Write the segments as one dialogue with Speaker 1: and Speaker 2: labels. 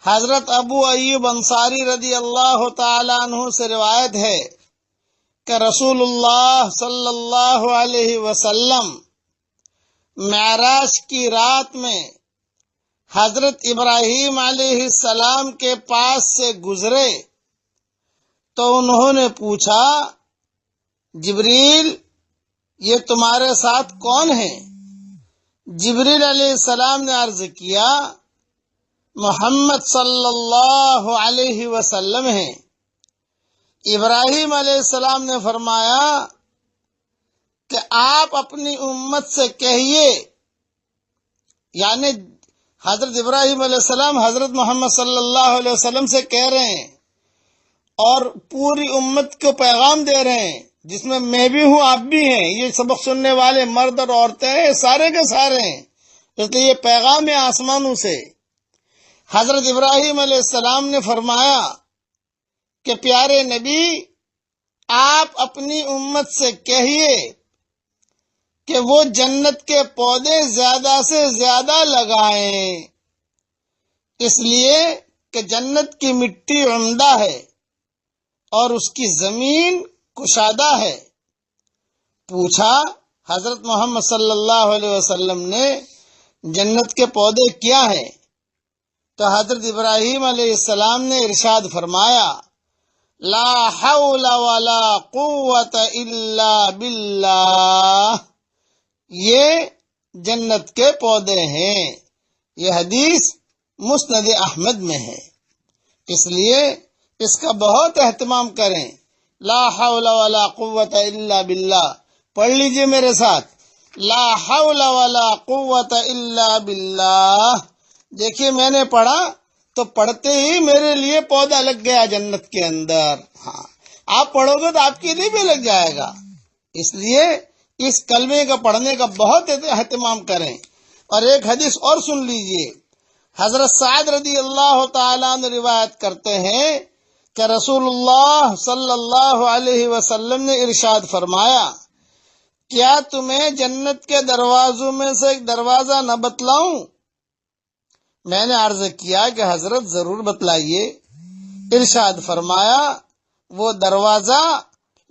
Speaker 1: حضرت ابو ایوب انصاری رضی اللہ تعالی عنہ سے روایت ہے کہ رسول اللہ صلی اللہ علیہ وسلم معراج کی رات میں حضرت ابراہیم علیہ السلام کے پاس سے گزرے تو انہوں نے پوچھا، جبریل یہ تمہارے ساتھ کون ہیں؟ جبریل علیہ السلام نے عرض کیا، محمد صلی اللہ علیہ وسلم ہیں۔ ابراہیم علیہ السلام نے فرمایا کہ آپ اپنی امت سے کہیے، یعنی حضرت ابراہیم علیہ السلام حضرت محمد صلی اللہ علیہ وسلم سے کہہ رہے ہیں اور پوری امت کو پیغام دے رہے ہیں، جس میں میں بھی ہوں، آپ بھی ہیں، یہ سبق سننے والے مرد اور عورتیں ہیں، سارے کے سارے ہیں، اس لیے یہ پیغام ہے آسمانوں سے۔ حضرت ابراہیم علیہ السلام نے فرمایا کہ پیارے نبی، آپ اپنی امت سے کہیے کہ وہ جنت کے پودے زیادہ سے زیادہ لگائیں، اس لیے کہ جنت کی مٹی عمدہ ہے اور اس کی زمین کشادہ ہے۔ پوچھا حضرت محمد صلی اللہ علیہ وسلم نے، جنت کے پودے کیا ہیں؟ تو حضرت ابراہیم علیہ السلام نے ارشاد فرمایا، لا حول ولا قوت الا باللہ، یہ جنت کے پودے ہیں۔ یہ حدیث مسند احمد میں ہے، اس لیے اس کا بہت اہتمام کریں۔ لا حول ولا قوت الا باللہ پڑھ لیجئے میرے ساتھ، لا حول ولا قوت الا باللہ۔ دیکھیے میں نے پڑھا تو پڑھتے ہی میرے لیے پودا لگ گیا جنت کے اندر۔ ہاں، آپ پڑھو گے تو آپ کے لیے بھی لگ جائے گا، اس لیے اس کلمے کا پڑھنے کا بہت اہتمام کریں۔ اور ایک حدیث اور سن لیجئے، حضرت سعد رضی اللہ تعالیٰ عنہ روایت کرتے ہیں کہ رسول اللہ صلی اللہ علیہ وسلم نے ارشاد فرمایا، کیا تمہیں جنت کے دروازوں میں سے ایک دروازہ نہ بتلاؤں؟ میں نے عرض کیا کہ حضرت ضرور بتلائیے۔ ارشاد فرمایا، وہ دروازہ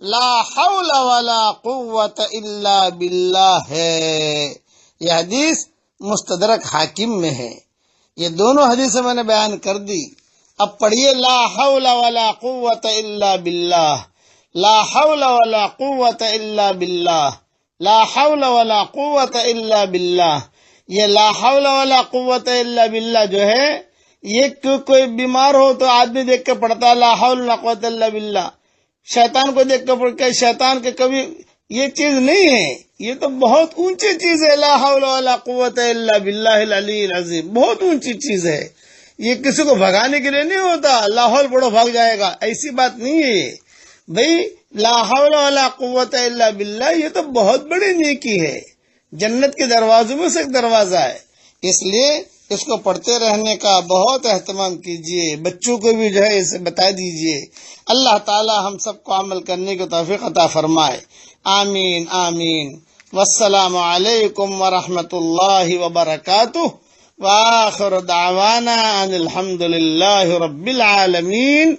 Speaker 1: لا حول ولا قوت الا باللہ ہے۔ یہ حدیث مستدرک حاکم میں ہے۔ یہ دونوں حدیثیں میں نے بیان کر دی۔ اب پڑھیے، لا حول ولا قوت الا باللہ، لا حول ولا قوت الا باللہ، لا حول ولا قوت الا باللہ۔ یہ لا حول ولا قوت الا باللہ جو ہے، یہ کوئی بیمار ہو تو آدمی دیکھ کے پڑھتا ہے لا حول ولا قوت الا باللہ، شیطان کو دیکھ کے پڑھ کے شیطان کے کبھی، یہ چیز نہیں ہے، یہ تو بہت اونچی چیز ہے۔ لا حول ولا قوت الا باللہ العلی العظیم، بہت اونچی چیز ہے۔ یہ کسی کو بھگانے کے لیے نہیں ہوتا، لا حول پڑھو بھاگ جائے گا، ایسی بات نہیں ہے بھئی۔ لا حول ولا قوت الا باللہ یہ تو بہت بڑی نیکی ہے، جنت کے دروازوں میں سے ایک دروازہ ہے، اس لیے اس کو پڑھتے رہنے کا بہت اہتمام کیجئے، بچوں کو بھی جو ہے اسے بتا دیجئے۔ اللہ تعالی ہم سب کو عمل کرنے کی توفیق عطا فرمائے، آمین آمین۔ والسلام علیکم ورحمۃ اللہ وبرکاتہ، وآخر دعوانا ان الحمد للہ رب العالمین۔